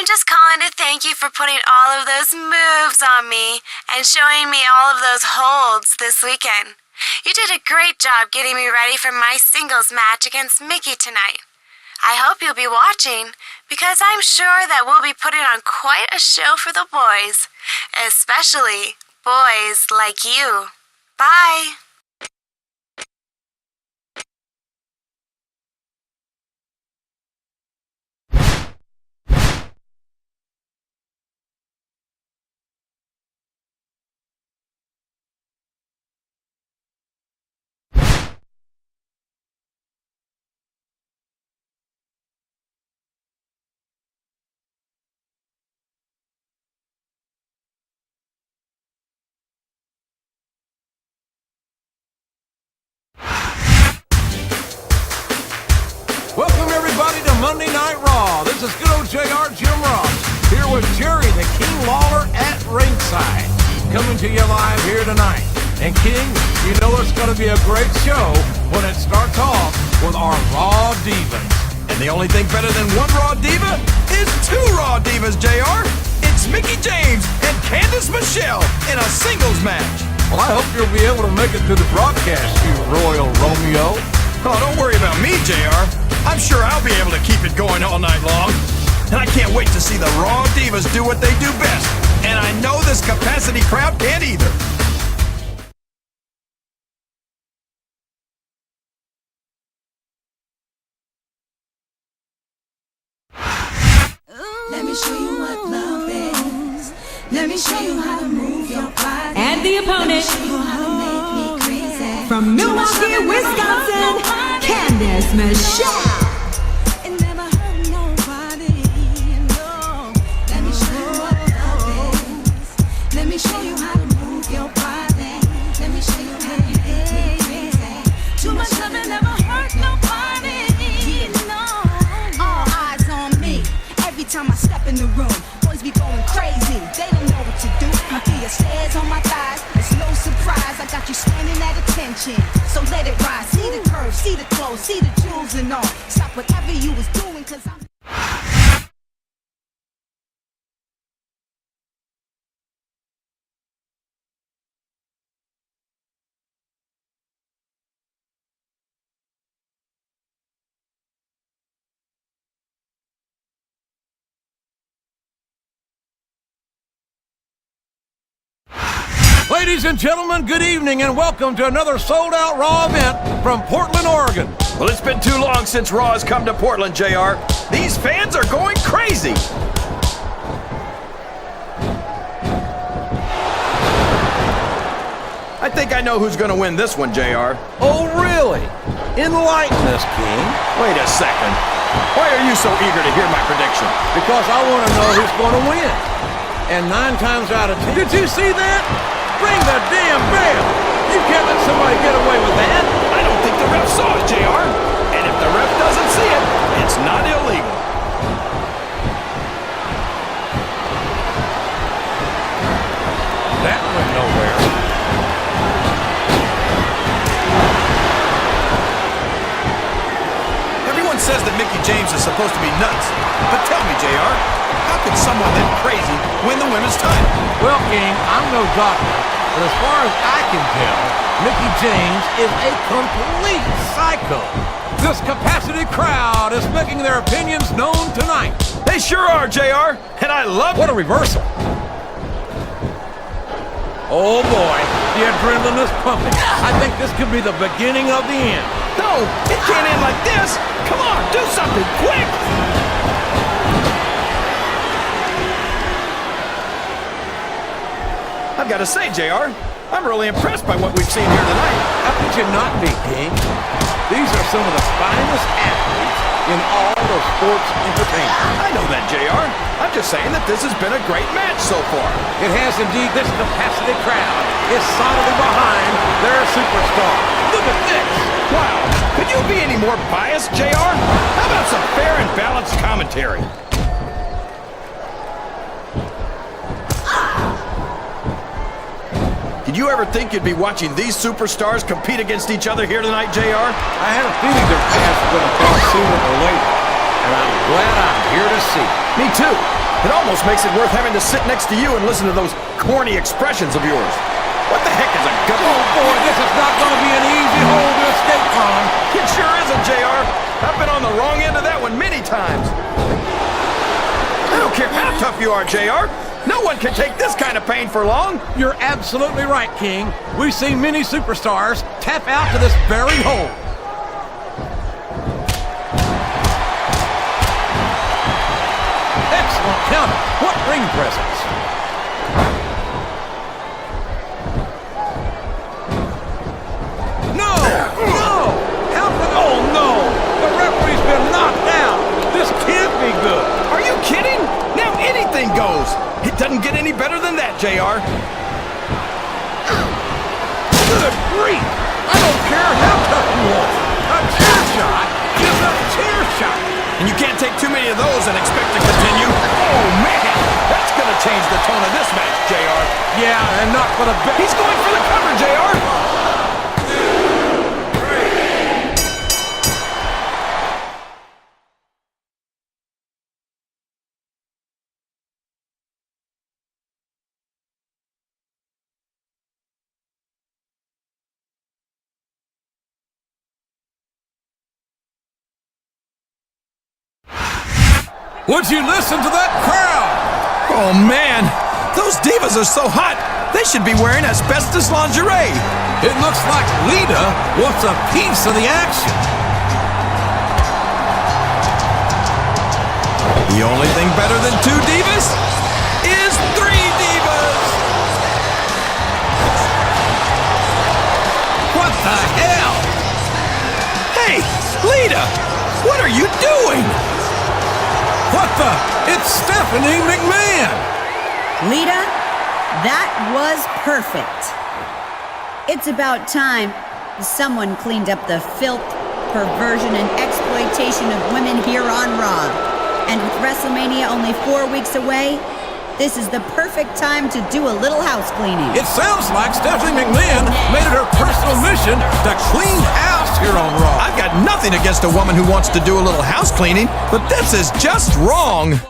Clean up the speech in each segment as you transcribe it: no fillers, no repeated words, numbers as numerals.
I'm just calling to thank you for putting all of those moves on me and showing me all of those holds this weekend. You did a great job getting me ready for my singles match against Mickey tonight. I hope you'll be watching, because I'm sure that we'll be putting on quite a show for the boys, especially boys like you. Bye. Welcome, everybody, to Monday Night Raw. This is good old JR Jim Ross, here with Jerry the King Lawler at ringside, coming to you live here tonight. And King, you know it's going to be a great show when it starts off with our Raw Divas. And the only thing better than one Raw Diva is two Raw Divas, JR. It's Mickie James and Candice Michelle in a singles match. Well, I hope you'll be able to make it to the broadcast, you Royal Romeo. Oh, don't worry about me, JR. I'm sure I'll be able to keep it going all night long. And I can't wait to see the Raw Divas do what they do best. And I know this capacity crowd can't either. Let me show you what love is. Let me show you how to move your body. And the opponent, from Milwaukee, Wisconsin, Candice Michelle. It never hurt nobody, no. Let me show you what love is. Let me show you how to move your body. Let me show you how to make me crazy. Too much love and never hurt nobody, no. All eyes on me. Every time I step in the room, boys be going crazy. They don't know what to do. I feel your stares on my thighs. It's no surprise. I got you standing at attention. So let it rise. See the curves, see the clothes, see the jewels and all. Stop whatever you was doing, cause I'm... Ladies and gentlemen, good evening and welcome to another sold-out Raw event from Portland, Oregon. Well, it's been too long since Raw has come to Portland, JR. These fans are going crazy. I think I know who's going to win this one, JR. Oh, really? Enlighten us, King. Wait a second. Why are you so eager to hear my prediction? Because I want to know who's going to win. And 9 times out of 10, did you see that? Ring the damn bell! You can't let somebody get away with that. I don't think the ref saw it, JR. And if the ref doesn't see it, it's not illegal. That went nowhere. Everyone says that Mickie James is supposed to be nuts. But tell me, JR, how could someone that crazy win the women's title? Well, King, I'm no doctor, but as far as I can tell, Mickie James is a complete psycho. This capacity crowd is making their opinions known tonight. They sure are, JR, and I love What it. a reversal. Oh boy, the adrenaline is pumping. I think this could be the beginning of the end. No, it can't end like this. Come on, do something quick. I've got to say, JR, I'm really impressed by what we've seen here tonight. How could you not be, King? These are some of the finest athletes in all of sports entertainment. I know that, JR. I'm just saying that this has been a great match so far. It has indeed. This capacity crowd is solidly behind their superstar. Look at this. Wow, could you be any more biased, JR? How about some fair and balanced commentary? Did you ever think you'd be watching these superstars compete against each other here tonight, JR? I had a feeling their paths were going to cross sooner or later, and I'm glad I'm here to see it. Me too. It almost makes it worth having to sit next to you and listen to those corny expressions of yours. What the heck is a gut? Oh, boy, this is not going to be an easy hole to escape from. It sure isn't, JR. I've been on the wrong end of that one many times. I don't care how tough you are, JR. No one can take this kind of pain for long. You're absolutely right, King. We've seen many superstars tap out to this very hole. Excellent counter. What ring presence. No! No! How could... Oh, no! The referee's been knocked out. This can't be good. Are you kidding? Now anything goes. It doesn't get any better than that, JR. Good grief! I don't care how tough you are. A chair shot is a chair shot. And you can't take too many of those and expect to continue. Oh, man! That's going to change the tone of this match, JR. Yeah, and not for the best. He's going for the cover, JR. Would you listen to that crowd? Oh, man. Those divas are so hot. They should be wearing asbestos lingerie. It looks like Lita wants a piece of the action. The only thing better than 2 divas is 3 divas. What the hell? Hey, Lita, what are you doing? What the? It's Stephanie McMahon. Lita, that was perfect. It's about time someone cleaned up the filth, perversion, and exploitation of women here on Raw. And with WrestleMania only 4 weeks away, this is the perfect time to do a little house cleaning. It sounds like Stephanie McMahon made it her personal mission to clean house here on Raw. I've got nothing against a woman who wants to do a little house cleaning, but this is just wrong.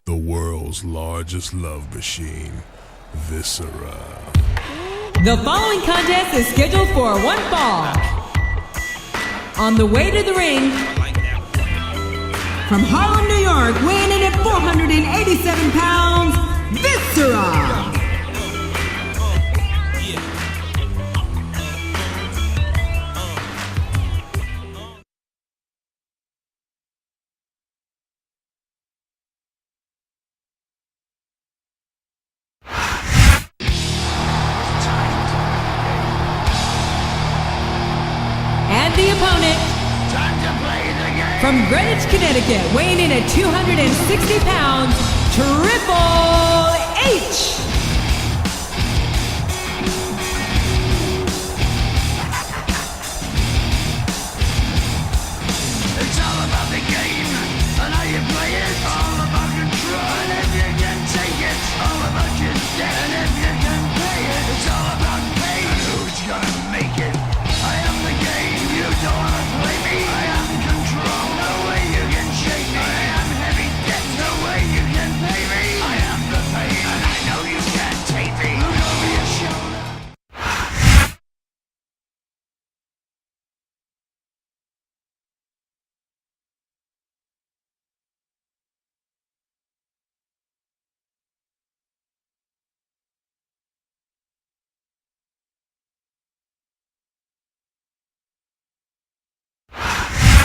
The world's largest love machine, Viscera. The following contest is scheduled for one fall. On the way to the ring, from Harlem, New York, weighing in at 487 pounds, Viscera. The opponent, from Greenwich, Connecticut, weighing in at 260 pounds, Triple H. It's all about the game and how you play it. All about control and if you can take it. All about your debt and if you can pay it. It's all about pain and who's gonna make it. I am the game. You don't wanna play me. I am control. No way you can shake me. I am heavy debt. No way you can pay me. I am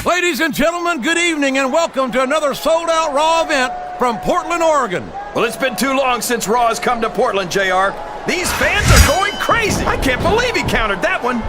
Ladies and gentlemen, good evening and welcome to another sold-out Raw event from Portland, Oregon. Well, it's been too long since Raw has come to Portland, JR. These fans are going crazy. I can't believe he countered that one.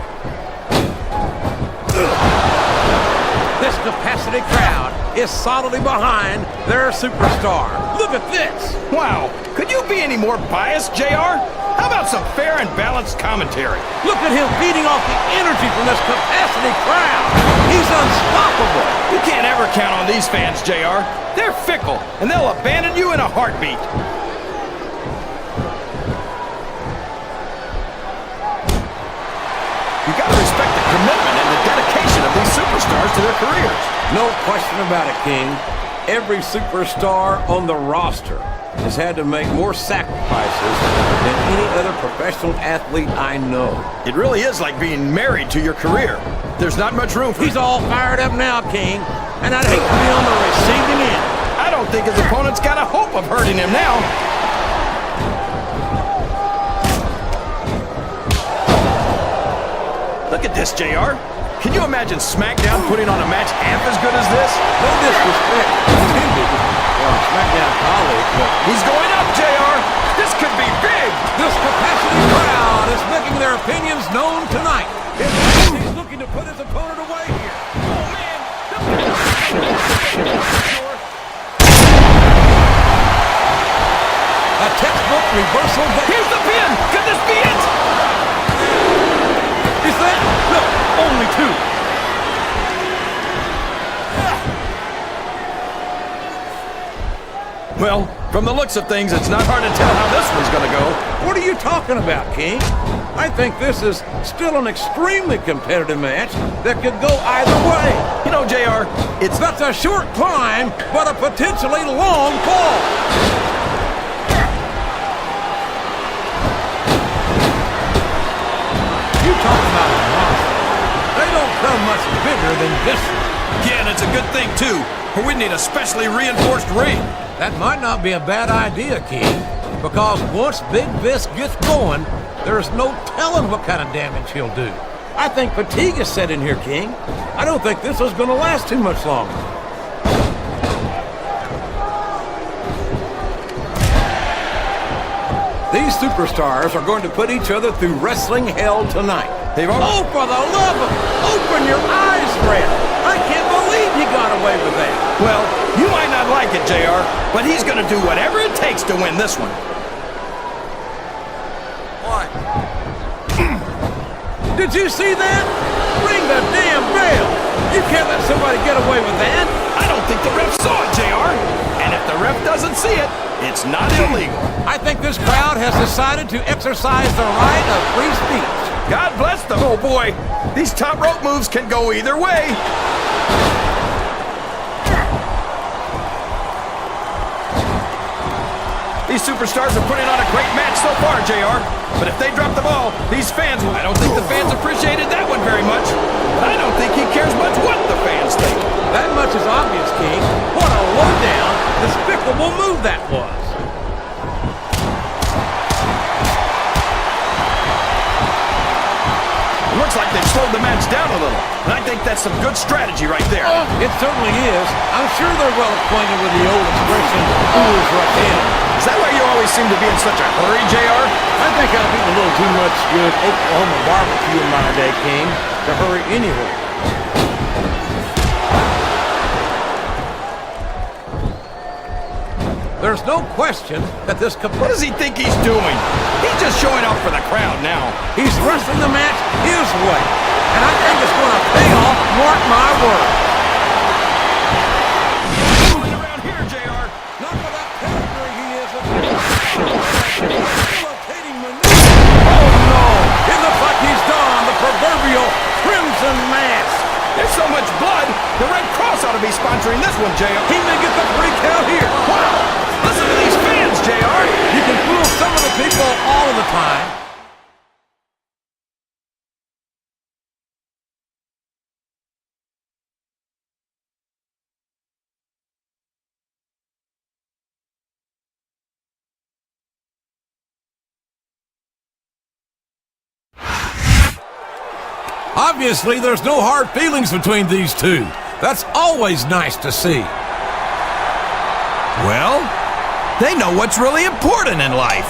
This capacity crowd is solidly behind their superstar. Look at this. Wow, could you be any more biased, JR? How about some fair and balanced commentary? Look at him feeding off the energy from this capacity crowd. He's unstoppable. You can't ever count on these fans, JR. They're fickle, and they'll abandon you in a heartbeat. You gotta respect the commitment and the dedication of these superstars to their careers. No question about it, King. Every superstar on the roster has had to make more sacrifices than any other professional athlete I know. It really is like being married to your career. There's not much room for... He's all fired up now, King, and I'd hate to be on the receiving end. I don't think his opponent's got a hope of hurting him now. Look at this, JR. Can you imagine Smackdown putting on a match half as good as this? No disrespect intended for our Smackdown colleague, but He's going up, JR. This could be big. this capacity crowd is making their opinions known tonight. It seems he's looking to put his opponent away here. Oh, man. A textbook reversal. Here's the pin. Could this be it? Is that? No, only two. Well, from the looks of things, it's not hard to tell how this one's going to go. What are you talking about, King? I think this is still an extremely competitive match that could go either way. You know, JR, it's That's a short climb, but a potentially long fall. You talk about a monster. They don't come much bigger than this one. Yeah, and it's a good thing, too, for we need a specially reinforced ring. That might not be a bad idea, King, because once Big Vis gets going, there's no telling what kind of damage he'll do. I think fatigue is set in here, King. I don't think this is going to last too much longer. These superstars are going to put each other through wrestling hell tonight. They've all... Oh, for the love of... Open your eyes, Fred! I can't believe he got away with that. Well, you might not like it, JR, but he's going to do whatever it takes to win this one. What? Did you see that? Ring the damn bell! You can't let somebody get away with that! I don't think the ref saw it, JR. And if the ref doesn't see it, it's not illegal. I think this crowd has decided to exercise the right of free speech. God bless them. Oh, boy. These top rope moves can go either way. These superstars are putting on a great match so far, JR. But if they drop the ball, these fans will... I don't think the fans appreciated that one very much. But I don't think he cares much what the fans think. That much is obvious, King. What a low-down, despicable move that was. It looks like they've slowed the match down a little. And I think that's some good strategy right there. It certainly is. I'm sure they're well acquainted with the old expression, "Fools rush in." Is that why you always seem to be in such a hurry, JR? I think I've eaten a little too much good Oklahoma barbecue in my day, King, to hurry anywhere. There's no question that this What does he think he's doing? He's just showing off for the crowd now. He's wrestling the match his way, and I think it's going to pay off, mark my words. Moving around here, JR. Not for that pedigree he is. Rotating maneuver. Oh no! It looks like he's donned the proverbial crimson mask. There's so much blood, the Red Cross ought to be sponsoring this one, JR. He may get the free count here. Wow! Listen to these fans, JR. You can fool some of the people all of the time. Obviously, there's no hard feelings between these two. That's always nice to see. Well, they know what's really important in life.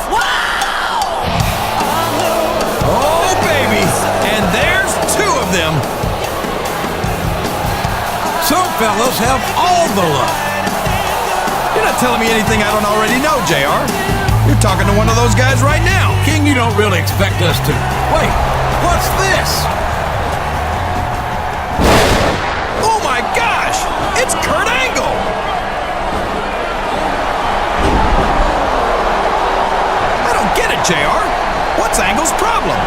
Oh, baby. And there's two of them. Some fellas have all the luck. You're not telling me anything I don't already know, JR. You're talking to one of those guys right now. King, you don't really expect us to. Wait, what's this? Oh my gosh! It's Kurt Angle! I don't get it, JR. What's Angle's problem?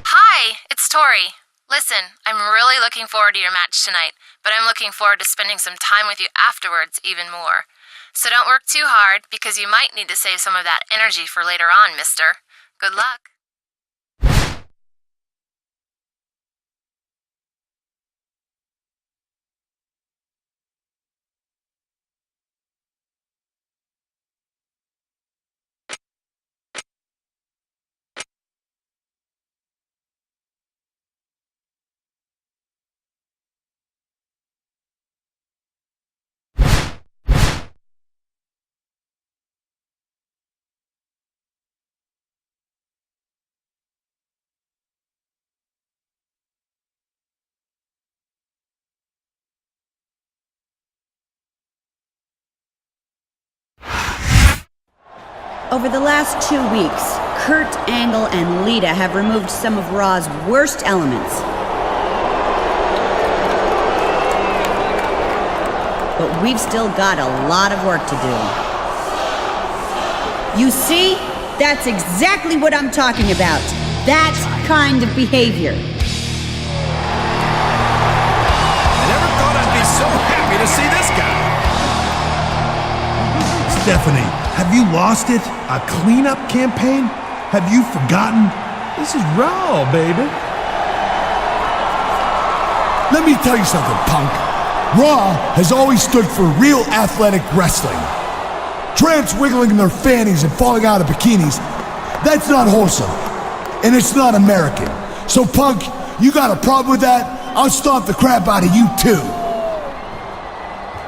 Hi, it's Tori. Listen, I'm really looking forward to your match tonight, but I'm looking forward to spending some time with you afterwards even more. So don't work too hard, because you might need to save some of that energy for later on, mister. Good luck. Over the last 2 weeks, Kurt Angle and Lita have removed some of Raw's worst elements. But we've still got a lot of work to do. You see? That's exactly what I'm talking about. That kind of behavior. I never thought I'd be so happy to see this guy. Stephanie, have you lost it? A cleanup campaign? Have you forgotten? This is Raw, baby. Let me tell you something, punk. Raw has always stood for real athletic wrestling. Tramps wiggling their fannies and falling out of bikinis, that's not wholesome. And it's not American. So, punk, you got a problem with that? I'll stomp the crap out of you, too.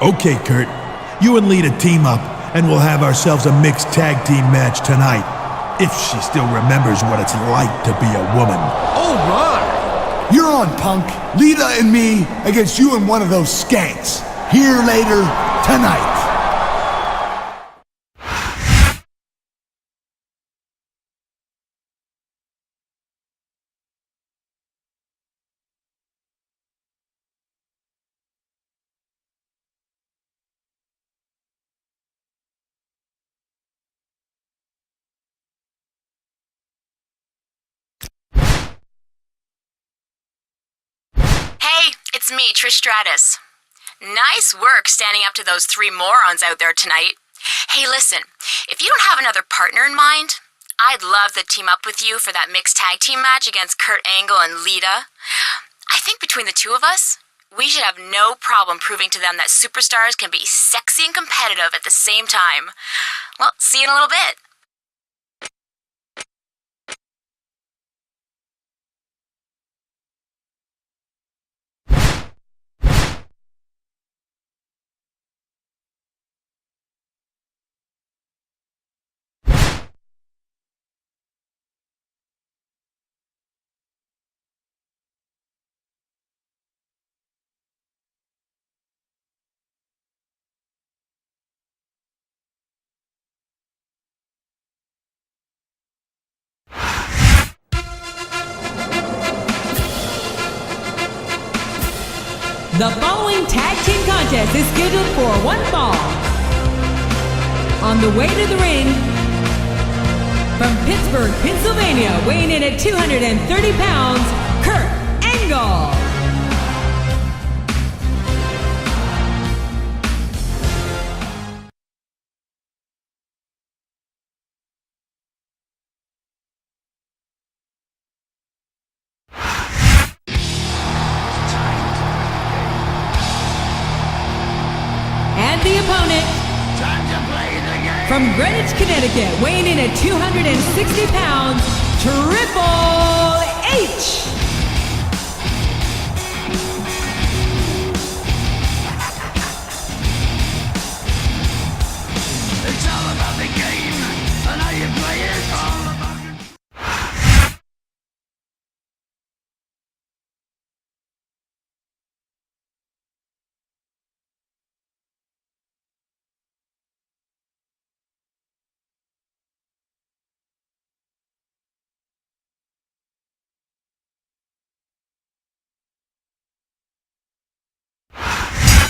Okay, Kurt. You and Lita team up, and we'll have ourselves a mixed tag team match tonight. If she still remembers what it's like to be a woman. All right. You're on, punk. Lita and me against you and one of those skanks. Here later tonight. Hey, it's me, Trish Stratus. Nice work standing up to those three morons out there tonight. Hey, listen, if you don't have another partner in mind, I'd love to team up with you for that mixed tag team match against Kurt Angle and Lita. I think between the two of us, we should have no problem proving to them that superstars can be sexy and competitive at the same time. Well, see you in a little bit. The following tag team contest is scheduled for one fall. On the way to the ring, from Pittsburgh, Pennsylvania, weighing in at 230 pounds, Kurt Angle. And the opponent, from Greenwich, Connecticut, weighing in at 260 pounds, Triple H. It's all about the game and how you play it. All about it.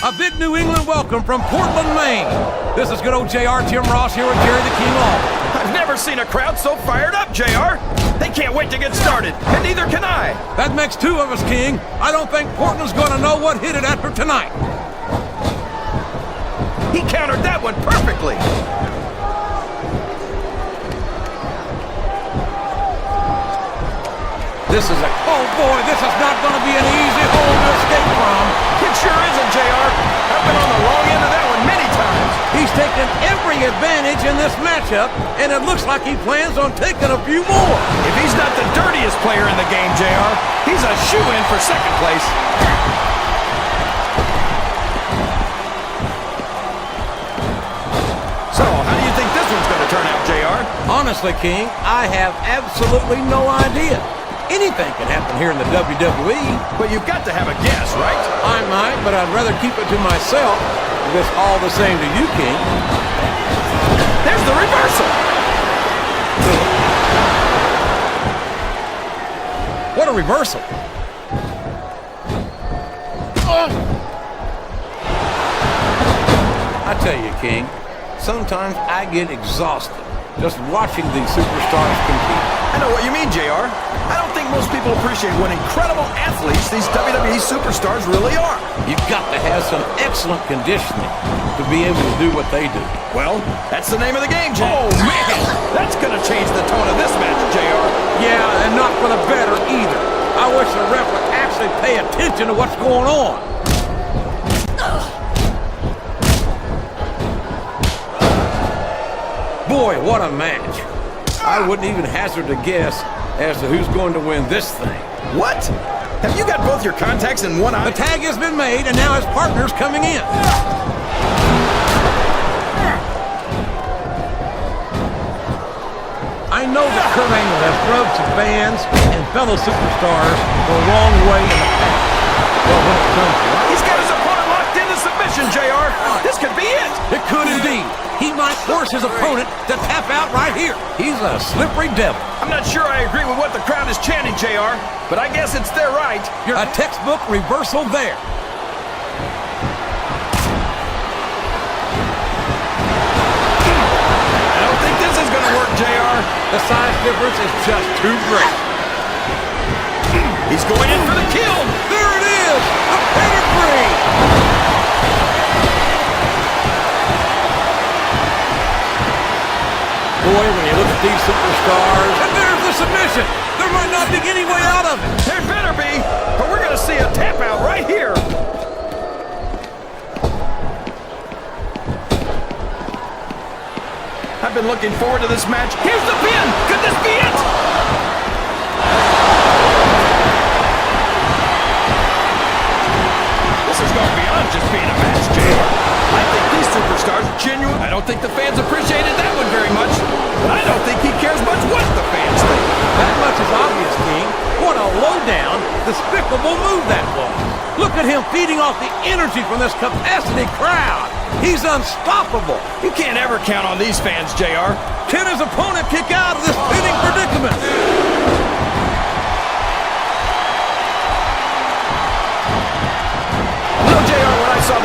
A big New England welcome from Portland, Maine. This is good old JR, Jim Ross here with Jerry the King Lawler. I've never seen a crowd so fired up, JR. They can't wait to get started, and neither can I. That makes two of us, King. I don't think Portland's going to know what hit it after tonight. He countered that one perfectly. This is oh boy, this is not going to be an easy hole to escape from. It sure isn't, JR. I've been on the wrong end of that one many times. He's taken every advantage in this matchup, and it looks like he plans on taking a few more. If he's not the dirtiest player in the game, JR, he's a shoo-in for second place. So, how do you think this one's going to turn out, JR? Honestly, King, I have absolutely no idea. Anything can happen here in the WWE. But you've got to have a guess, right? I might, but I'd rather keep it to myself. If it's all the same to you, King. There's the reversal. What a reversal. I tell you, King, sometimes I get exhausted just watching these superstars compete. I know what you mean, JR. I don't think most people appreciate what incredible athletes these WWE superstars really are. You've got to have some excellent conditioning to be able to do what they do. Well, that's the name of the game, JR. Oh, man! That's going to change the tone of this match, JR. Yeah, and not for the better either. I wish the ref would actually pay attention to what's going on. Boy, what a match. I wouldn't even hazard a guess as to who's going to win this thing. What? Have you got both your contacts in one eye? The tag has been made, and now his partner's coming in. I know that Kurt Angle has rubbed some fans and fellow superstars the wrong way in the past. But when it comes to He's got his opponent locked into submission, JR. This could be it. it could indeed. He might force his opponent to tap out right here. He's a slippery devil. I'm not sure I agree with what the crowd is chanting, JR, but I guess it's their right. A textbook reversal there. I don't think this is going to work, JR. The size difference is just too great. He's going in for the kill. There it is! A pedigree! Boy, when you look at these superstars, and there's the submission. There might not be any way out of it. There better be, but we're going to see a tap out right here. I've been looking forward to this match. Here's the pin. Could this be it? This is going beyond just being a match, JR. I think these superstars are genuine. I don't think the fans appreciated that one very much, but I don't think he cares much what the fans think. That much is obvious, King. What a low-down, despicable move that was. Look at him feeding off the energy from this capacity crowd. He's unstoppable. You can't ever count on these fans, JR. Can his opponent kick out of this pinning predicament?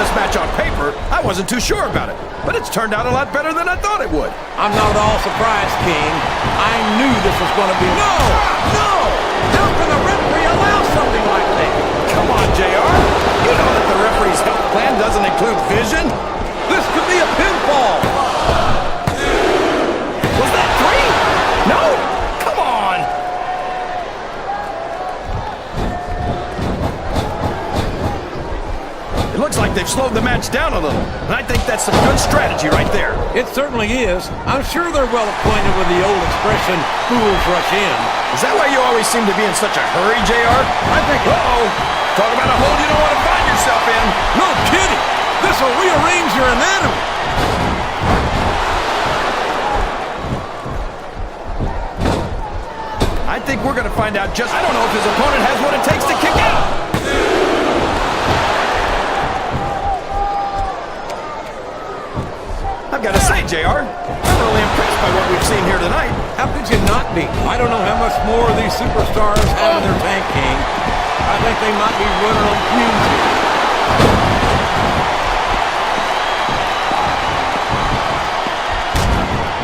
this match on paper, I wasn't too sure about it. But it's turned out a lot better than I thought it would. I'm not at all surprised, King. I knew this was going to be... No! No! How can the referee allow something like that? Come on, JR. You know that the referee's health plan doesn't include vision. This could be a pinfall. Was that 3? No? Come on. It looks like they've slowed the match down a little, and I think that's some good strategy right there. It certainly is. I'm sure they're well acquainted with the old expression, fools rush in. Is that why you always seem to be in such a hurry, JR? I think... Uh-oh. Talk about a hole you don't want to find yourself in. No kidding. This will rearrange your anatomy. I think we're going to find out just... I don't know if his opponent has what it takes to kick out. I've got to say, JR, I'm really impressed by what we've seen here tonight. How could you not be? I don't know how much more of these superstars have in their tank, King. I think they might be running on fumes here.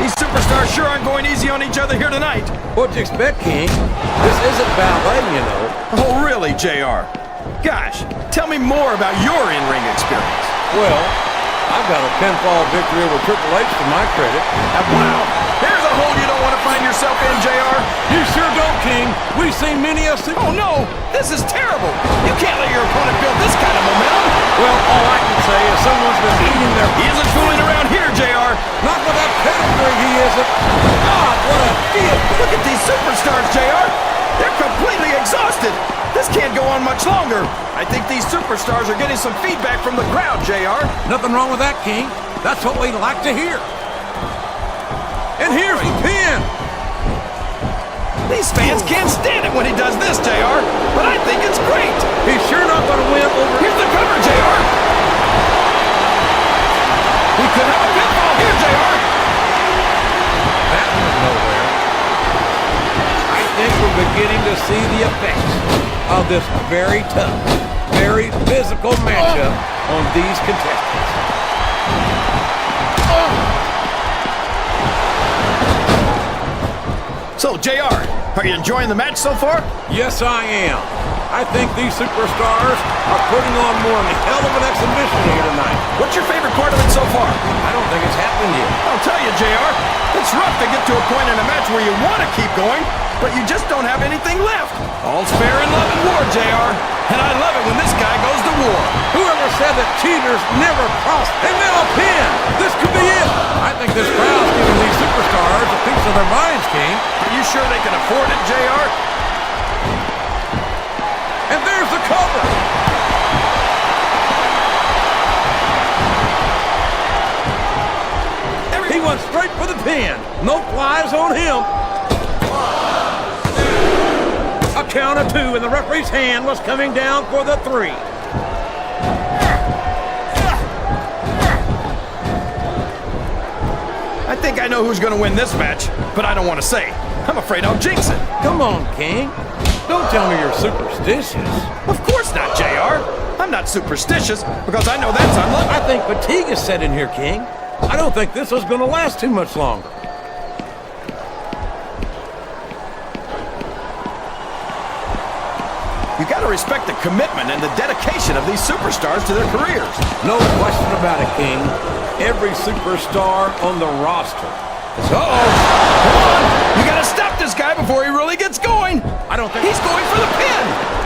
These superstars sure aren't going easy on each other here tonight. What'd you expect, King? This isn't ballet, you know. Oh, really, JR? Gosh, tell me more about your in-ring experience. Well, I've got a pinfall victory over Triple H to my credit. Wow, there's a hole you don't want to find yourself in, JR. You sure don't, King. We've seen many a Oh, no, this is terrible. You can't let your opponent build this kind of momentum. Well, all I can say is someone's been eating their... He isn't fooling around here, JR. Not with that pedigree, he isn't. God, what a deal. Look at these superstars, JR. They're completely exhausted. This can't go on much longer. I think these superstars are getting some feedback from the crowd, JR. Nothing wrong with that, King. That's what we like to hear. And here's the pin. These fans can't stand it when he does this, JR. But I think it's great. He's sure not going to win over... Here's the cover, JR. We could have a pinfall here, JR. That went nowhere. I think we're beginning to see the effects of this very tough, very physical matchup on these contestants. So, JR, are you enjoying the match so far? Yes, I am. I think these superstars are putting on one hell of an exhibition here tonight. What's your favorite part of it so far? I don't think it's happened yet. I'll tell you, JR, it's rough to get to a point in a match where you want to keep going, but you just don't have anything left. All's fair in love and war, JR. And I love it when this guy goes to war. Whoever said that cheaters never cross? And now a pin! This could be it! I think this crowd's giving these superstars a piece of their minds, King. Are you sure they can afford it, JR? And there's the cover! He went straight for the pin. No flies on him. A count of 2, and the referee's hand was coming down for the 3. I think I know who's going to win this match, but I don't want to say. I'm afraid I'll jinx it. Come on, King. Don't tell me you're superstitious. Of course not, JR. I'm not superstitious because I know that's unlucky. I think fatigue is set in here, King. I don't think this is going to last too much longer. You got to respect the commitment and the dedication of these superstars to their careers. No question about it, King. Every superstar on the roster. Uh-oh. Come on. You got to stop this guy before he really gets going. I don't think... He's going for the pin.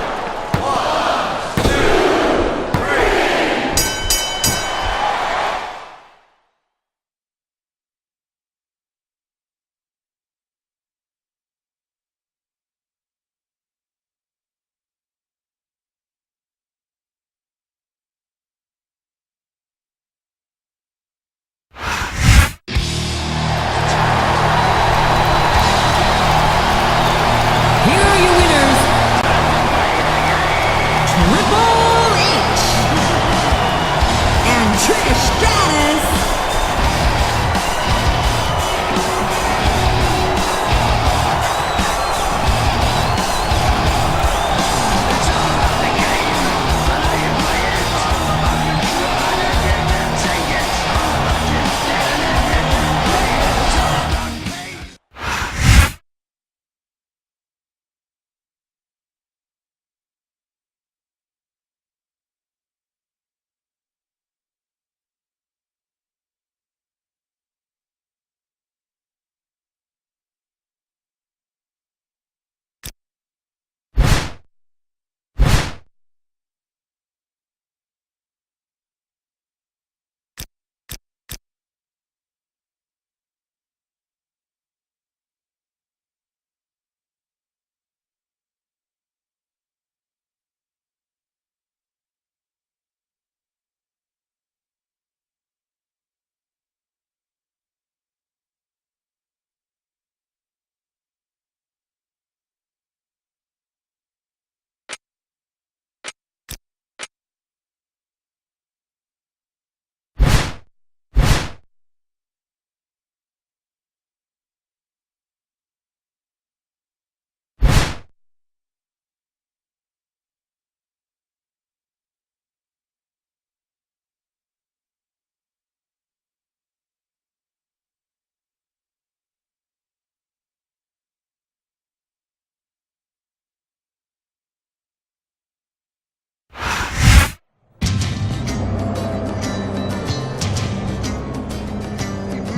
Here are your winners,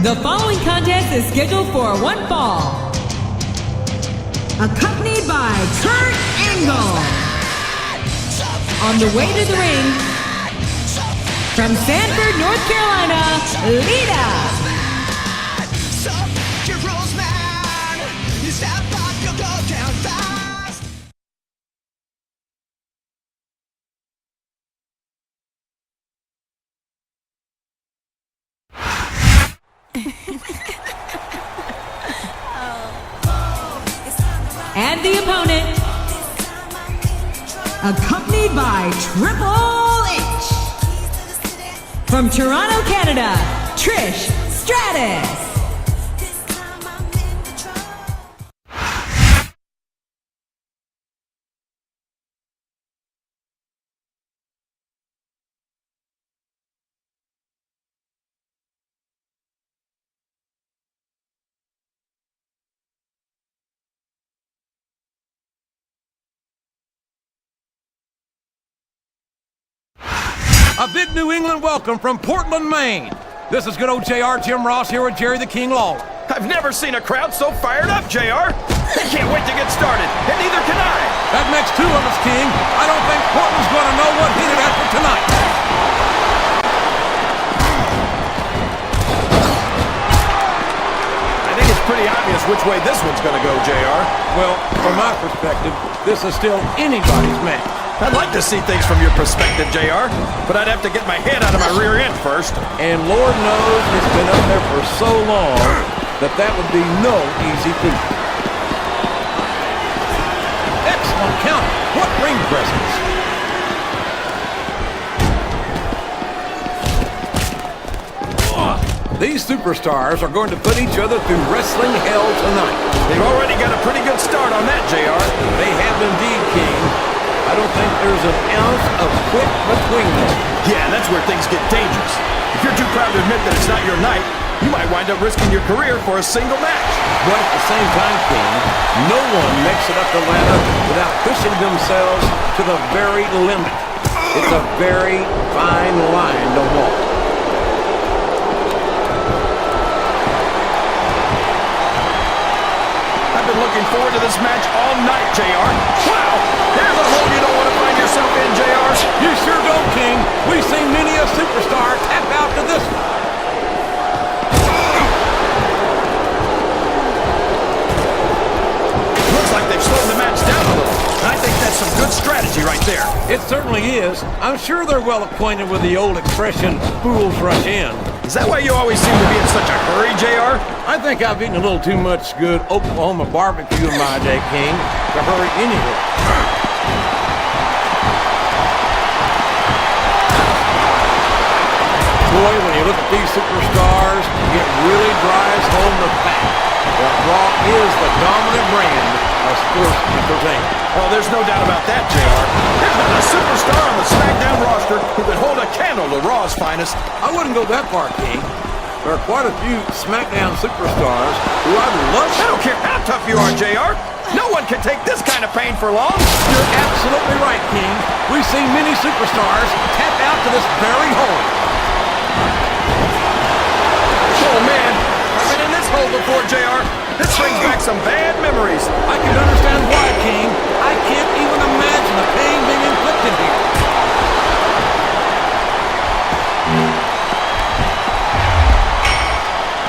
The following contest is scheduled for one fall. Accompanied by Kurt Angle. On the way to the ring, from Sanford, North Carolina, Lita. And the opponent, accompanied by Triple H. From Toronto, Canada, Trish Stratus. A big New England welcome from Portland, Maine. This is good old JR, Jim Ross here with Jerry the King Lawler. I've never seen a crowd so fired up, JR. They can't wait to get started, and neither can I. That makes two of us, King. I don't think Portland's going to know what hit it after tonight. I think it's pretty obvious which way this one's going to go, JR. Well, from my perspective, this is still anybody's match. I'd like to see things from your perspective, JR, but I'd have to get my head out of my rear end first. And Lord knows it's been up there for so long that would be no easy feat. Excellent counter. What ring presence. These superstars are going to put each other through wrestling hell tonight. They've already got a pretty good start on that, JR. They have indeed, King. I don't think there's an ounce of quit between them. Yeah, that's where things get dangerous. If you're too proud to admit that it's not your night, you might wind up risking your career for a single match. But at the same time, King, no one makes it up the ladder without pushing themselves to the very limit. It's a very fine line to walk. I've been looking forward to this match all night, JR. Wow! There's a hole you don't want to find yourself in, JR. You sure don't, King. We've seen many a superstar tap out to this one. Looks like they've slowed the match down a little. I think that's some good strategy right there. It certainly is. I'm sure they're well acquainted with the old expression, fools rush in. Is that why you always seem to be in such a hurry, JR? I think I've eaten a little too much good Oklahoma barbecue in my day, King, to hurry anywhere. Boy, when you look at these superstars, it really drives home the fact that Raw is the dominant brand of sports entertainment. Oh, there's no doubt about that, JR. There's not a superstar on the Smackdown roster who could hold a candle to Raw's finest. I wouldn't go that far, King. There are quite a few Smackdown superstars who I'd love to... I don't care how tough you are, JR. No one can take this kind of pain for long. You're absolutely right, King. We've seen many superstars tap out to this very hole. Oh, man. I've been in this hole before, JR. This brings back some bad memories. I can understand why, King. I can't even imagine the pain being inflicted here.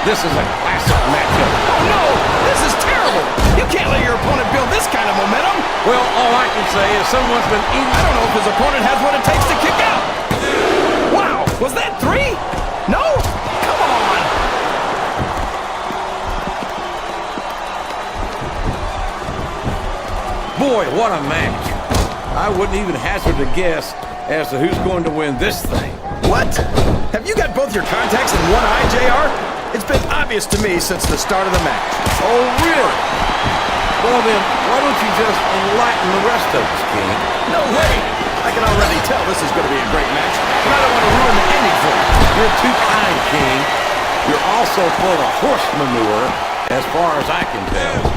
This is a classic matchup. Oh, no! This is terrible! You can't let your opponent build this kind of momentum. Well, all I can say is someone's been eating... I don't know if his opponent has what it takes to kick out. Wow! Was that 3? No? Come on! Boy, what a match. I wouldn't even hazard a guess as to who's going to win this thing. What? Have you got both your contacts in one eye, JR? It's been obvious to me since the start of the match. Oh, really? Well, then, why don't you just enlighten the rest of us, King? No way! I can already tell this is going to be a great match, and I don't want to ruin the ending for you. You're too kind, King. You're also full of horse manure, as far as I can tell.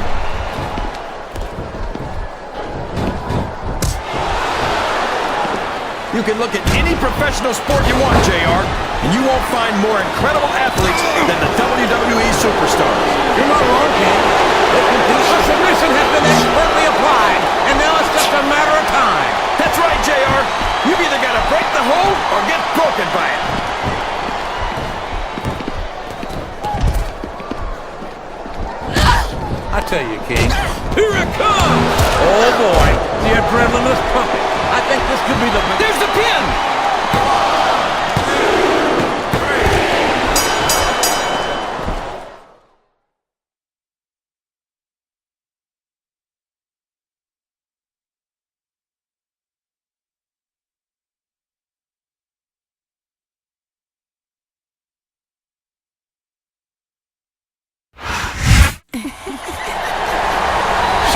You can look at any professional sport you want, JR, and you won't find more incredible athletes than the WWE superstars. You're not wrong, King. The submission has been expertly applied, and now it's just a matter of time. That's right, JR. You've either got to break the hold or get broken by it. I tell you, King, here it comes! Oh boy, the adrenaline is pumping. I think this could be the... There's the pin!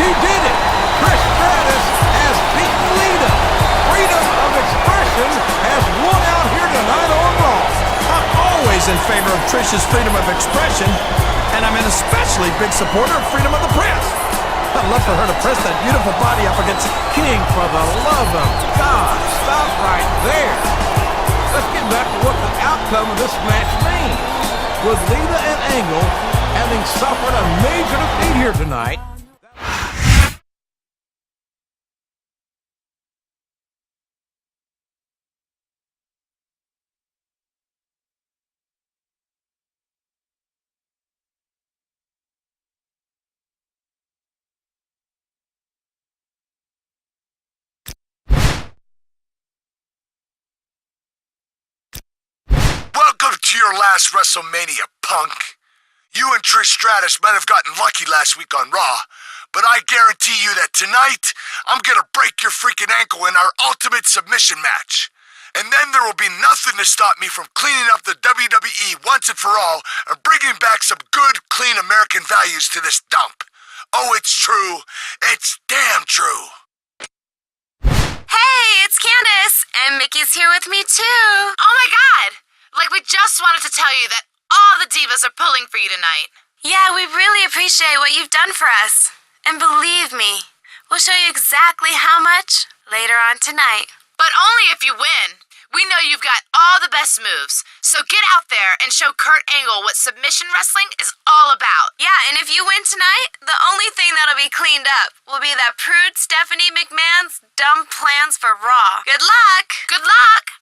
She did it! Trish Stratus has beaten Lita. Freedom of expression has won out here tonight on Raw. I'm always in favor of Trish's freedom of expression, and I'm an especially big supporter of freedom of the press. I'd love for her to press that beautiful body up against... King, for the love of God, stop right there. Let's get back to what the outcome of this match means. With Lita and Angle having suffered a major defeat here tonight, Welcome to your last WrestleMania, punk. You and Trish Stratus might have gotten lucky last week on Raw, but I guarantee you that tonight, I'm gonna break your freaking ankle in our ultimate submission match. And then there will be nothing to stop me from cleaning up the WWE once and for all and bringing back some good, clean American values to this dump. Oh, it's true. It's damn true. Hey, it's Candace, and Mickey's here with me too. Oh my god! Like, we just wanted to tell you that all the divas are pulling for you tonight. Yeah, we really appreciate what you've done for us. And believe me, we'll show you exactly how much later on tonight. But only if you win. We know you've got all the best moves, so get out there and show Kurt Angle what submission wrestling is all about. Yeah, and if you win tonight, the only thing that'll be cleaned up will be that prude Stephanie McMahon's dumb plans for Raw. Good luck! Good luck!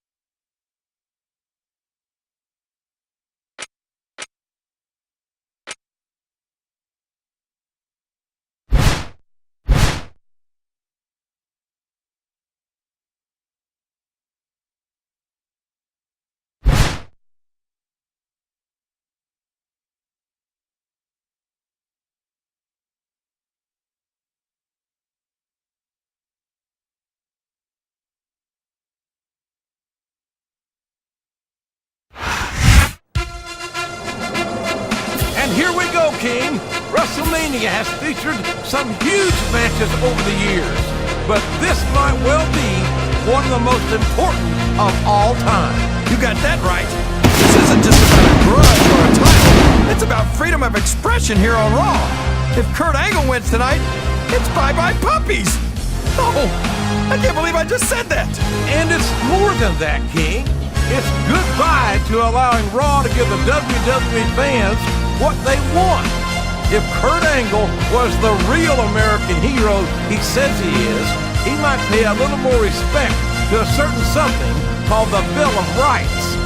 and here we go, King. WrestleMania has featured some huge matches over the years, but this might well be one of the most important of all time. You got that right. This isn't just about a grudge or a title. It's about freedom of expression here on Raw. If Kurt Angle wins tonight, it's bye-bye puppies. Oh, I can't believe I just said that. And it's more than that, King. It's goodbye to allowing Raw to give the WWE fans what they want. If Kurt Angle was the real American hero he says he is, he might pay a little more respect to a certain something called the Bill of Rights.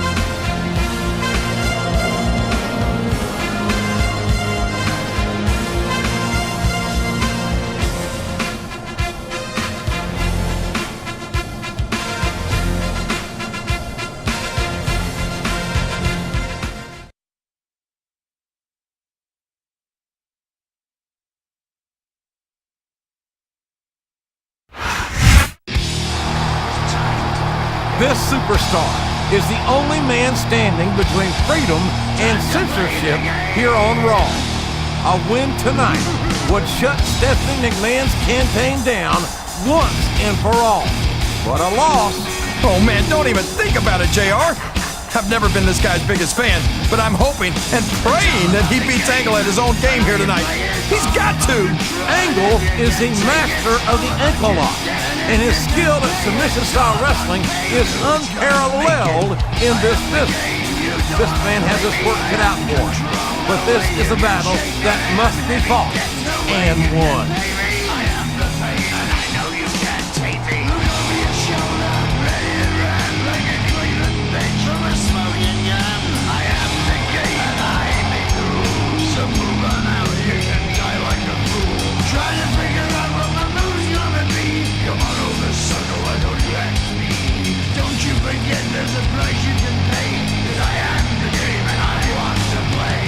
This superstar is the only man standing between freedom and censorship here on Raw. A win tonight would shut Stephanie McMahon's campaign down once and for all. But a loss... Oh man, don't even think about it, JR. I've never been this guy's biggest fan, but I'm hoping and praying that he beats Angle at his own game here tonight. He's got to! Angle is the master of the ankle lock, and his skill at submission-style wrestling is unparalleled in this business. This man has his work cut out for him, but this is a battle that must be fought and won. There's a price you can pay, 'cause I am the game and I want to play.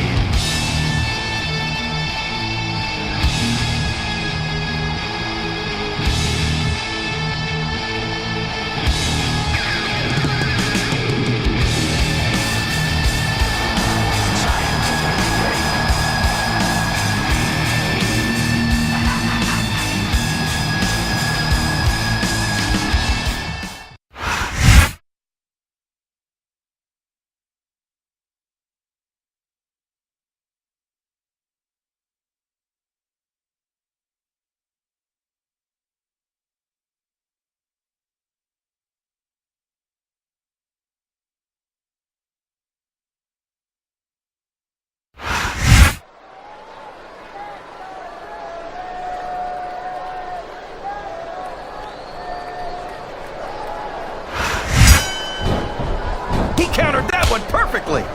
He countered that one perfectly. You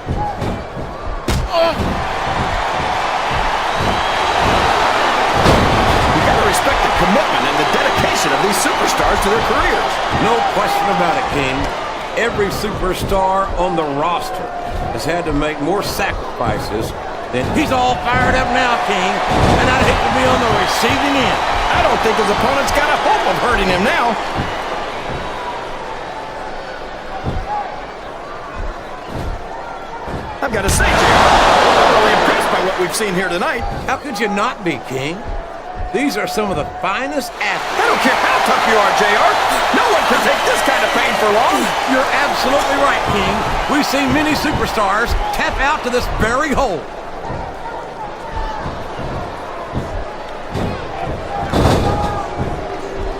gotta respect the commitment and the dedication of these superstars to their careers. No question about it, King. Every superstar on the roster has had to make more sacrifices than he's all fired up now, King, and I'd hate to be on the receiving end. I don't think his opponent's got a hope of hurting him now. I've got to say, JR, I'm really impressed by what we've seen here tonight. How could you not be, King? These are some of the finest athletes. I don't care how tough you are, JR. No one can take this kind of pain for long. You're absolutely right, King. We've seen many superstars tap out to this very hole.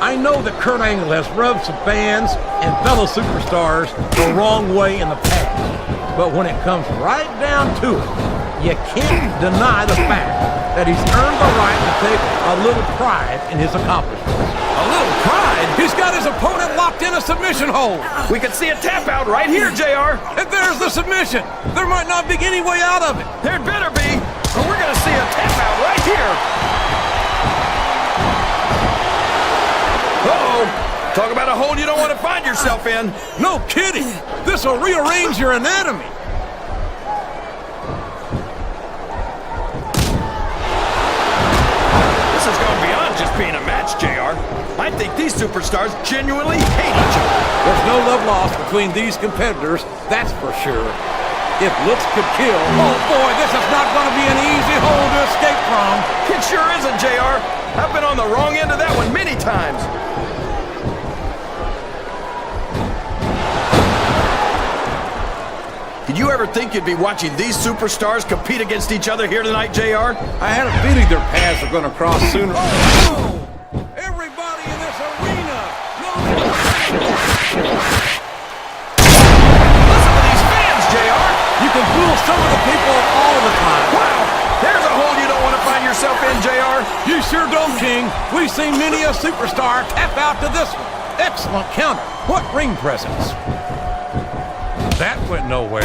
I know that Kurt Angle has rubbed some fans and fellow superstars the wrong way in the past. But when it comes right down to it, you can't deny the fact that he's earned the right to take a little pride in his accomplishments. A little pride? He's got his opponent locked in a submission hold. We can see a tap out right here, JR. And there's the submission. There might not be any way out of it. There'd better be, or we're going to see a tap out right here. Uh-oh. Talk about a hole you don't want to find yourself in. No kidding. This will rearrange your anatomy. This has gone beyond just being a match, JR. I think these superstars genuinely hate each other. There's no love lost between these competitors, that's for sure. If looks could kill, oh boy, this is not going to be an easy hole to escape from. It sure isn't, JR. I've been on the wrong end of that one many times. Did you ever think you'd be watching these superstars compete against each other here tonight, JR? I had a feeling their paths were going to cross sooner. Oh! Everybody in this arena knows. Listen to these fans, JR. You can fool some of the people all the time. Wow, there's a hole you don't want to find yourself in, JR. You sure don't, King. We've seen many a superstar tap out to this one. Excellent counter. What ring presence. That went nowhere.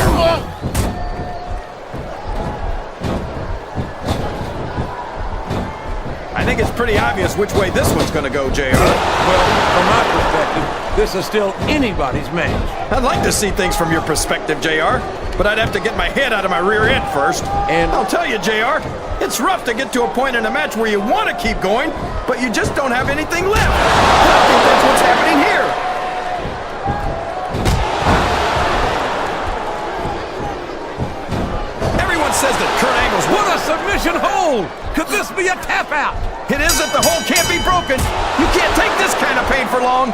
I think it's pretty obvious which way this one's going to go, JR. Well, from my perspective, this is still anybody's match. I'd like to see things from your perspective, JR, but I'd have to get my head out of my rear end first. And I'll tell you, JR, it's rough to get to a point in a match where you want to keep going, but you just don't have anything left. I think that's what's happening here. Says that Kurt Angle's what a submission hold! Could this be a tap out? It isn't. The hold can't be broken. You can't take this kind of pain for long.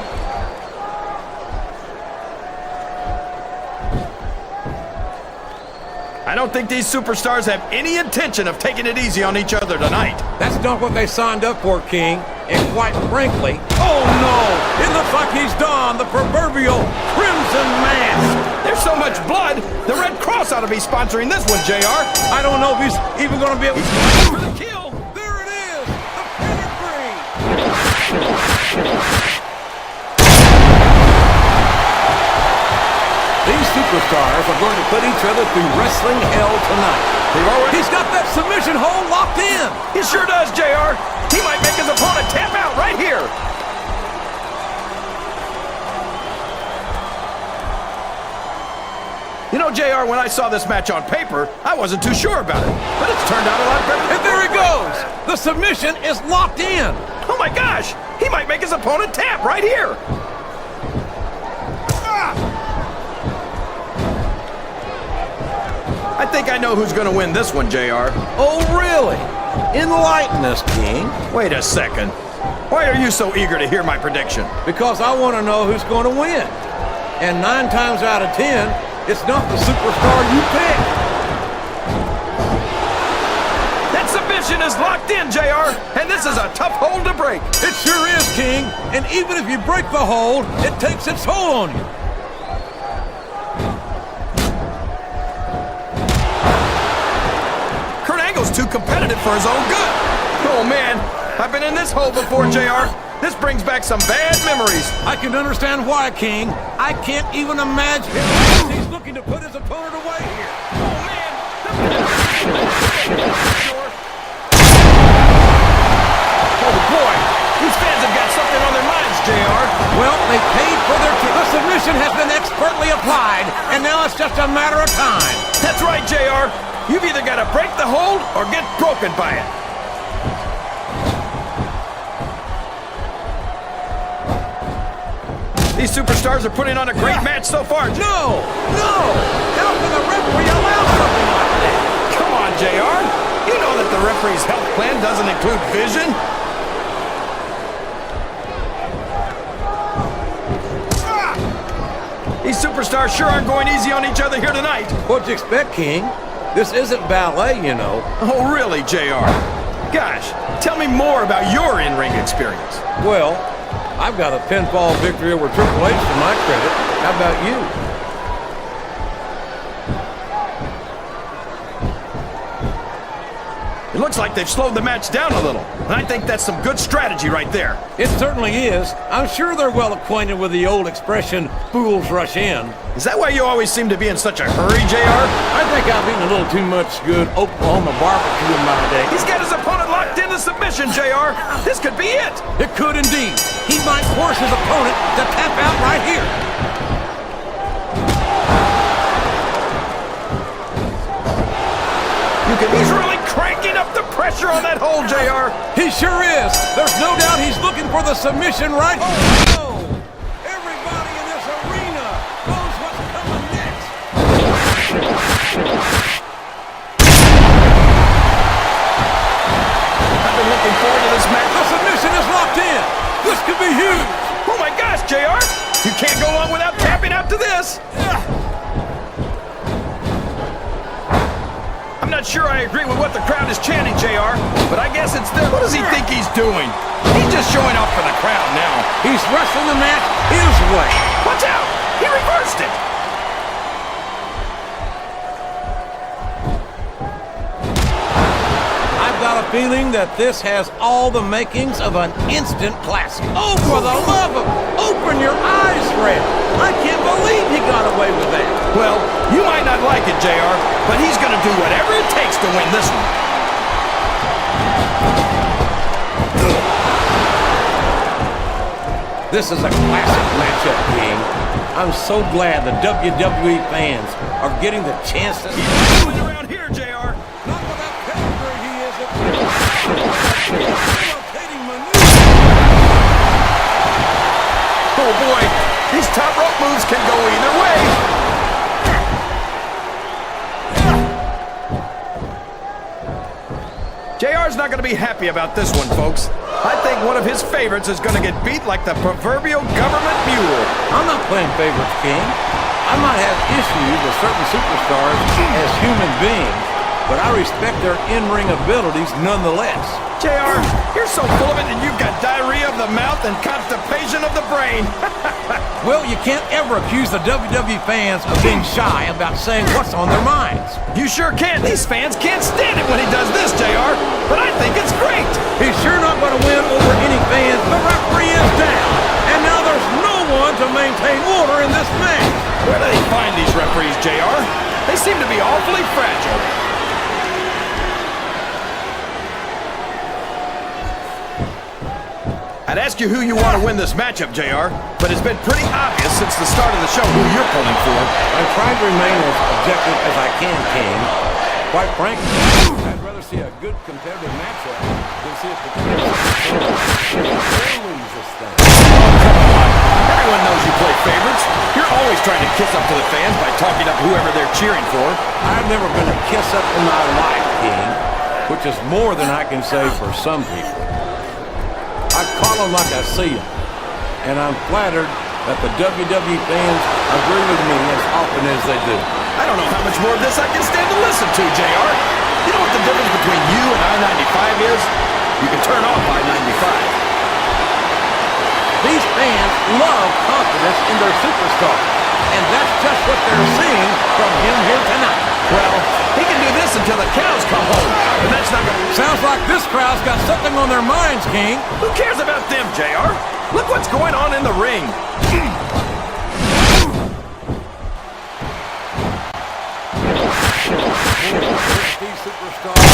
I don't think these superstars have any intention of taking it easy on each other tonight. That's not what they signed up for, King. And quite frankly, oh no! It looks like he's donned the proverbial crimson mask. There's so much blood, the Red Cross ought to be sponsoring this one, JR. I don't know if he's even going to be able to... For the kill. There it is! The pedigree! These superstars are going to put each other through wrestling hell tonight. He's got that submission hold locked in. He sure does, JR. He might make his opponent tap out right here. You know, JR, when I saw this match on paper, I wasn't too sure about it. But it's turned out a lot better. And there he goes. The submission is locked in. Oh my gosh. He might make his opponent tap right here. I think I know who's going to win this one, JR. Oh, really? Enlighten us, King. Wait a second. Why are you so eager to hear my prediction? Because I want to know who's going to win. And 9 times out of 10, it's not the superstar you pick. That submission is locked in, JR, and this is a tough hold to break. It sure is, King. And even if you break the hold, it takes its toll on you. Too competitive for his own good. Oh man, I've been in this hole before, JR. This brings back some bad memories. I can understand why, King. I can't even imagine he's looking to put his opponent away here. Oh man. Oh boy, these fans have got something on their minds, JR. Well, they paid for their ticket. The submission has been expertly applied, and now it's just a matter of time. That's right, JR. You've either got to break the hold or get broken by it. These superstars are putting on a great match so far. No! How can the referee allow something like that? Come on, JR. You know that the referee's health plan doesn't include vision. These superstars sure aren't going easy on each other here tonight. What'd you expect, King? This isn't ballet, you know. Oh, really, JR? Gosh, tell me more about your in-ring experience. Well, I've got a pinfall victory over Triple H to my credit. How about you? It looks like they've slowed the match down a little, and I think that's some good strategy right there. It certainly is. I'm sure they're well acquainted with the old expression, fools rush in. Is that why you always seem to be in such a hurry, JR? I think I've eaten a little too much good Oklahoma barbecue in my day. He's got his opponent locked into submission, JR. This could be it. It could indeed. He might force his opponent to tap out right here. He's really cranking up the pressure on that hold, JR. He sure is. There's no doubt he's looking for the submission right. Oh, no. Everybody in this arena knows what's coming next. I've been looking forward to this match. The submission is locked in. This could be huge. Oh my gosh, JR. You can't go long without tapping out to this. I'm not sure I agree with what the crowd is chanting, JR, but I guess it's there. What does he think he's doing? He's just showing off for the crowd now. He's wrestling the match his way. Watch out! He reversed it! I've got a feeling that this has all the makings of an instant classic. Oh, for the love of... Open your eyes, Fred. I can't believe he got away with that. Well, you might not like it, JR, but he's going to do whatever it takes to win this one. This is a classic matchup, King. I'm so glad the WWE fans are getting the chance to... He's moving around here, JR. Not without pedigree, he isn't. Rotating maneuver. Oh boy, these top rope moves can go either way. JR's not going to be happy about this one, folks. I think one of his favorites is going to get beat like the proverbial government mule. I'm not playing favorites, King. I might have issues with certain superstars as human beings, but I respect their in-ring abilities nonetheless. JR, you're so full of it that you've got diarrhea of the mouth and constipation of the brain. Well, you can't ever accuse the WWE fans of being shy about saying what's on their minds. You sure can. These fans can't stand it when he does this, JR, but I think it's great. He's sure not going to win over any fans. The referee is down, and now there's no one to maintain order in this match. Where do they find these referees, JR? They seem to be awfully fragile. I'd ask you who you want to win this matchup, JR, but it's been pretty obvious since the start of the show who you're pulling for. I'm trying to remain as objective as I can, King. Quite frankly, I'd rather see a good competitive matchup than see a potential lose this thing. Everyone knows you play favorites. You're always trying to kiss up to the fans by talking up whoever they're cheering for. I've never been a kiss up in my life, King, which is more than I can say for some people. I call them like I see them, and I'm flattered that the WWE fans agree with me as often as they do. I don't know how much more of this I can stand to listen to, JR. You know what the difference between you and I-95 is? You can turn off I-95. These fans love confidence in their superstar, and that's just what they're seeing from him here tonight. Well, he can do this until the cows come home, but that's not gonna... Sounds like this crowd's got something on their minds, King. Who cares about them, JR? Look what's going on in the ring. These superstars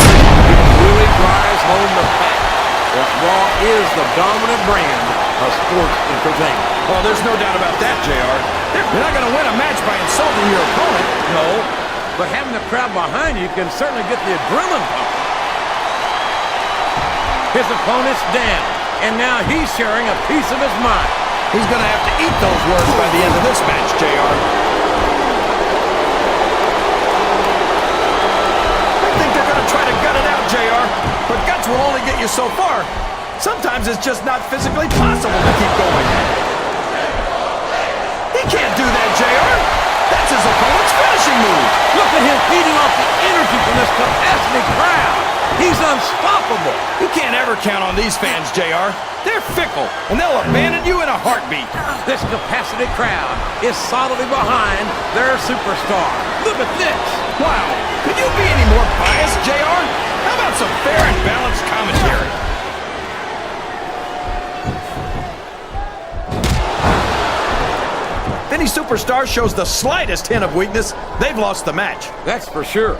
really drives home the fact that Raw is the dominant brand of sports entertainment. Well, there's no doubt about that, JR. You're not going to win a match by insulting your opponent. No, but having the crowd behind you can certainly get the adrenaline pumping. His opponent's down, and now he's sharing a piece of his mind. He's going to have to eat those words by the end of this match, JR. I think they're going to try to gut it out, JR, but guts will only get you so far. Sometimes it's just not physically possible to keep going. He can't do that, JR. That's his opponent's finishing move. Look at him feeding off the energy from this capacity crowd. He's unstoppable. You can't ever count on these fans, JR. They're fickle, and they'll abandon you in a heartbeat. This capacity crowd is solidly behind their superstar. Look at this. Wow. Could you be any more biased, JR? How about some fair and balanced commentary? If any superstar shows the slightest hint of weakness, they've lost the match. That's for sure.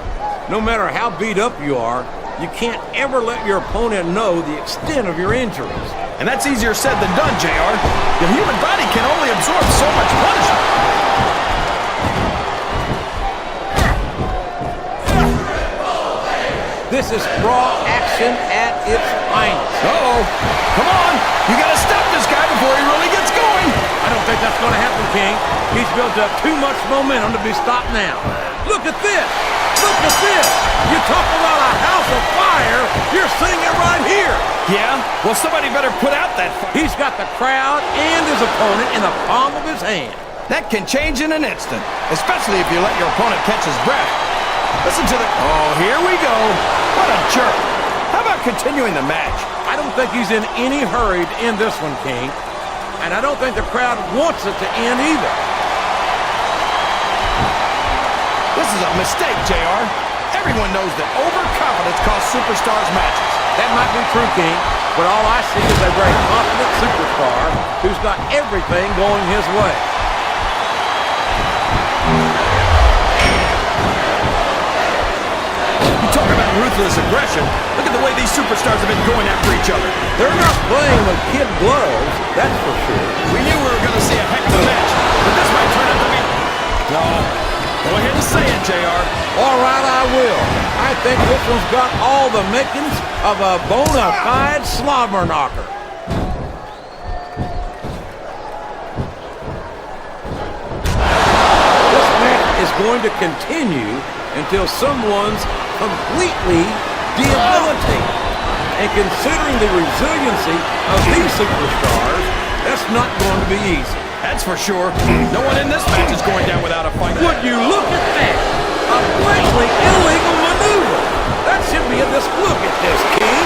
No matter how beat up you are, you can't ever let your opponent know the extent of your injuries. And that's easier said than done, JR. The human body can only absorb so much punishment. This is raw action at its finest. Uh-oh. Come on. You gotta stop this guy before he really gets going. I don't think that's gonna happen, King. He's built up too much momentum to be stopped now. Look at this. Look at this! You talk about a house of fire, you're seeing it right here! Yeah? Well, somebody better put out that fire. He's got the crowd and his opponent in the palm of his hand. That can change in an instant, especially if you let your opponent catch his breath. Listen to the... Oh, here we go. What a jerk. How about continuing the match? I don't think he's in any hurry to end this one, King. And I don't think the crowd wants it to end either. This is a mistake, JR. Everyone knows that overconfidence costs superstars matches. That might be true, King, but all I see is a very confident superstar who's got everything going his way. You talk about ruthless aggression. Look at the way these superstars have been going after each other. They're not playing with kid gloves, that's for sure. We knew we were going to see a heck of a match, but this might turn out to be... No. Go ahead and say it, JR. All right, I will. I think this one's got all the makings of a bona fide slobber knocker. This match is going to continue until someone's completely debilitated. And considering the resiliency of these superstars, that's not going to be easy. That's for sure. No one in this match is going down without a fight. Would you look at that? A blatantly illegal maneuver. That should be a look at this, King.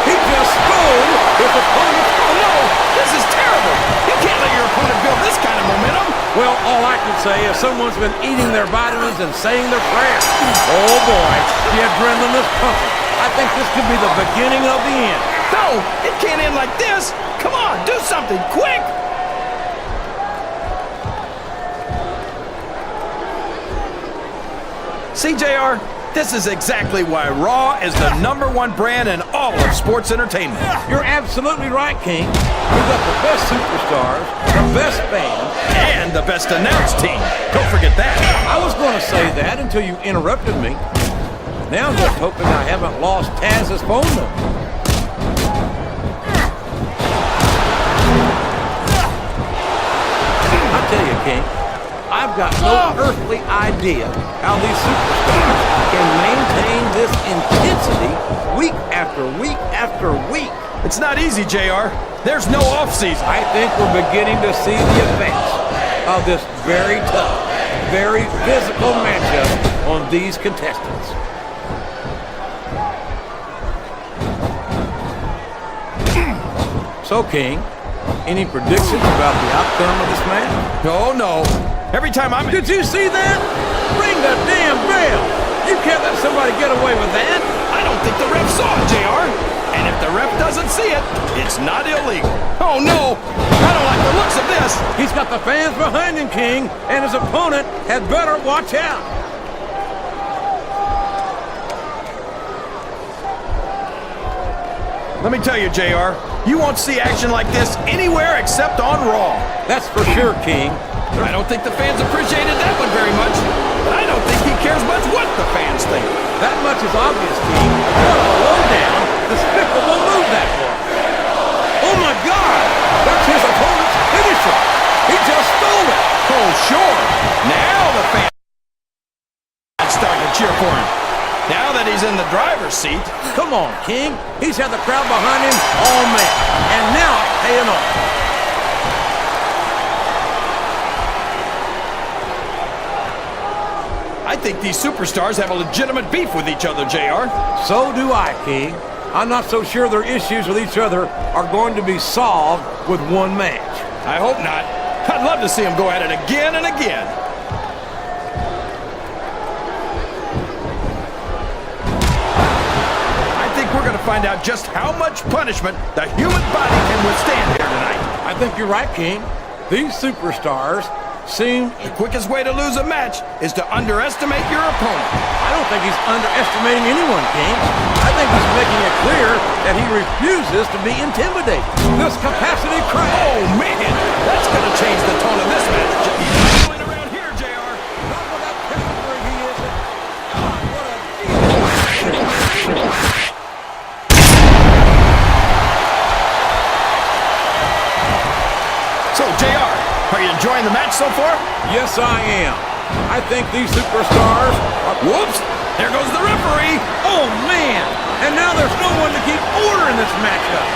He just stole his opponent's... Oh no, this is terrible. You can't let your opponent build this kind of momentum. Well, all I can say is someone's been eating their vitamins and saying their prayers. Oh boy, the adrenaline is pumping. I think this could be the beginning of the end. No, it can't end like this. Come on, do something quick. See, JR, this is exactly why Raw is the #1 brand in all of sports entertainment. You're absolutely right, King. We've got the best superstars, the best band, and the best announced team. Don't forget that. I was going to say that until you interrupted me. Now I'm just hoping I haven't lost Taz's phone number. I tell you, King, I've got no earthly idea how these superstars can maintain this intensity week after week after week. It's not easy, JR. There's no off-season. I think we're beginning to see the effects of this very tough, very physical matchup on these contestants. So, King, any predictions about the outcome of this match? Oh, no. Every time I'm... Did you see that? Ring the damn bell! You can't let somebody get away with that! I don't think the ref saw it, JR. And if the ref doesn't see it, it's not illegal. Oh, no! I don't like the looks of this! He's got the fans behind him, King, and his opponent had better watch out. Let me tell you, JR, you won't see action like this anywhere except on Raw. That's for sure, King. I don't think the fans appreciated that one very much, but I don't think he cares much what the fans think. That much is obvious, King. What a low-down, despicable move that was. Oh, my God! That's his opponent's finisher. He just stole it. Oh, sure. Now the fans are starting to cheer for him. Now that he's in the driver's seat. Come on, King. He's had the crowd behind him all match, and now it's paying off. I think these superstars have a legitimate beef with each other, JR. So do I, King. I'm not so sure their issues with each other are going to be solved with one match. I hope not. I'd love to see them go at it again and again. I think we're going to find out just how much punishment the human body can withstand here tonight. I think you're right, King. These superstars seem... The quickest way to lose a match is to underestimate your opponent. I don't think he's underestimating anyone, King. I think he's making it clear that he refuses to be intimidated. This capacity crowd. Oh, man! That's going to change the tone of this match. He's going around here, JR. Not with that pistol where he is. God, what a deal. So, JR, are you enjoying the match so far? Yes, I am. I think these superstars are... Whoops! There goes the referee! Oh, man! And now there's no one to keep order in this matchup.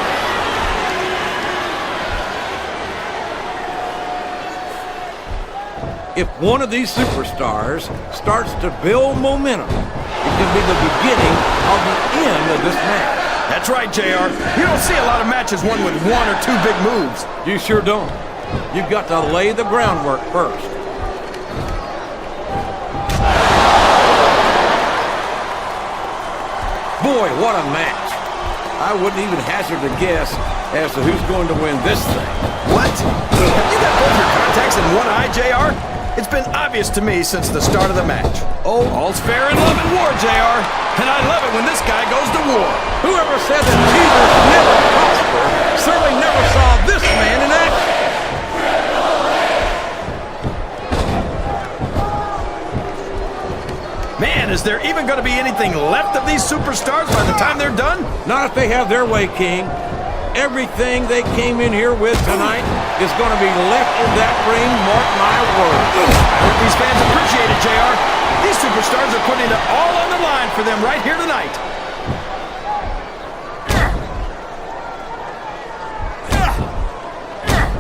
If one of these superstars starts to build momentum, it can be the beginning of the end of this match. That's right, JR. You don't see a lot of matches won with one or two big moves. You sure don't. You've got to lay the groundwork first. Boy, what a match. I wouldn't even hazard a guess as to who's going to win this thing. What? Have you got both your contacts in one eye, JR? It's been obvious to me since the start of the match. Oh, all's fair in love and war, JR. And I love it when this guy goes to war. Whoever said that achievers never prosper certainly never saw this man in action. Man, is there even going to be anything left of these superstars by the time they're done? Not if they have their way, King. Everything they came in here with tonight is going to be left in that ring, mark my words. I hope these fans appreciate it, JR. These superstars are putting it all on the line for them right here tonight.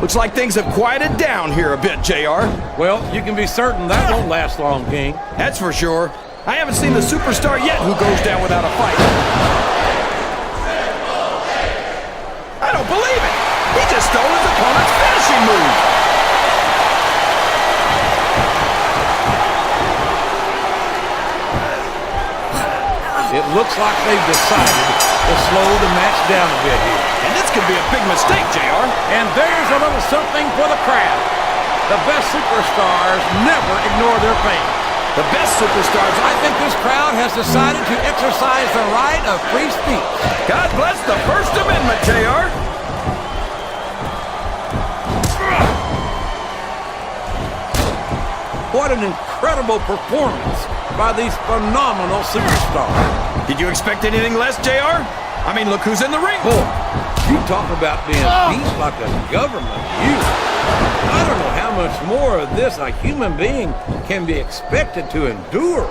Looks like things have quieted down here a bit, JR. Well, you can be certain that won't last long, King. That's for sure. I haven't seen the superstar yet who goes down without a fight. I don't believe it! He just stole his opponent's finishing move! It looks like they've decided to slow the match down a bit here. And this could be a big mistake, JR. And there's a little something for the crowd. The best superstars never ignore their fans. The best superstars. I think this crowd has decided to exercise the right of free speech. God bless the First Amendment, JR. What an incredible performance by these phenomenal superstars. Did you expect anything less, JR? I mean, look who's in the ring. Boy, you talk about being beat like a government unit. I don't know how much more of this a human being can be expected to endure.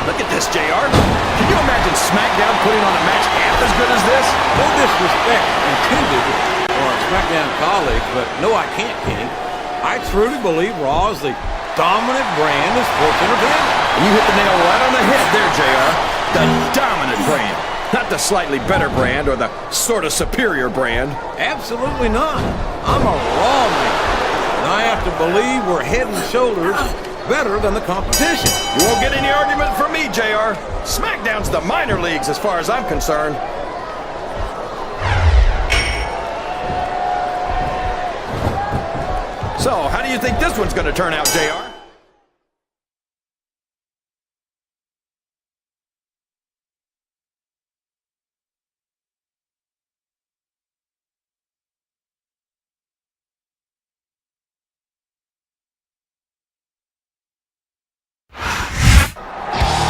Look at this, JR. Can you imagine Smackdown putting on a match half as good as this? No disrespect intended for our Smackdown colleagues, but no, I can't, King. I truly believe Raw is the dominant brand of sports entertainment. And you hit the nail right on the head there, JR. The dominant brand. Not the slightly better brand or the sort of superior brand. Absolutely not. I'm a Raw man, and I have to believe we're head and shoulders better than the competition. You won't get any argument from me, JR. Smackdown's the minor leagues as far as I'm concerned. So, how do you think this one's going to turn out, JR?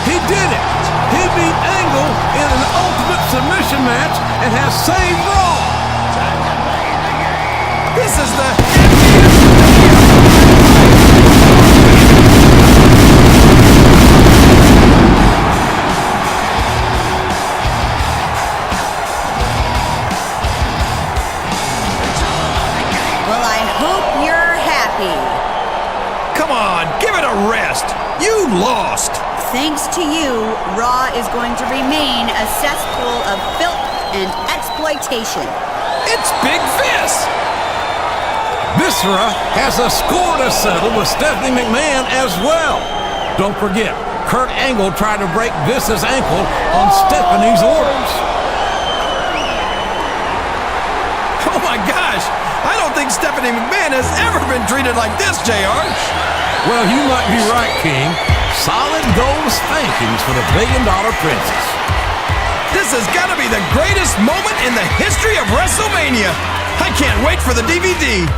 He did it! He beat Angle in an ultimate submission match and has saved Raw! This is the... Well, I hope you're happy. Come on, give it a rest. You lost. Thanks to you, Raw is going to remain a cesspool of filth and exploitation. It's Big Vis. Viscera has a score to settle with Stephanie McMahon as well. Don't forget, Kurt Angle tried to break Vis's ankle on Stephanie's orders. Oh my gosh, I don't think Stephanie McMahon has ever been treated like this, JR. Well, you might be right, King. Solid gold spankings for the $1 Billion Princess. This has got to be the greatest moment in the history of WrestleMania. I can't wait for the DVD.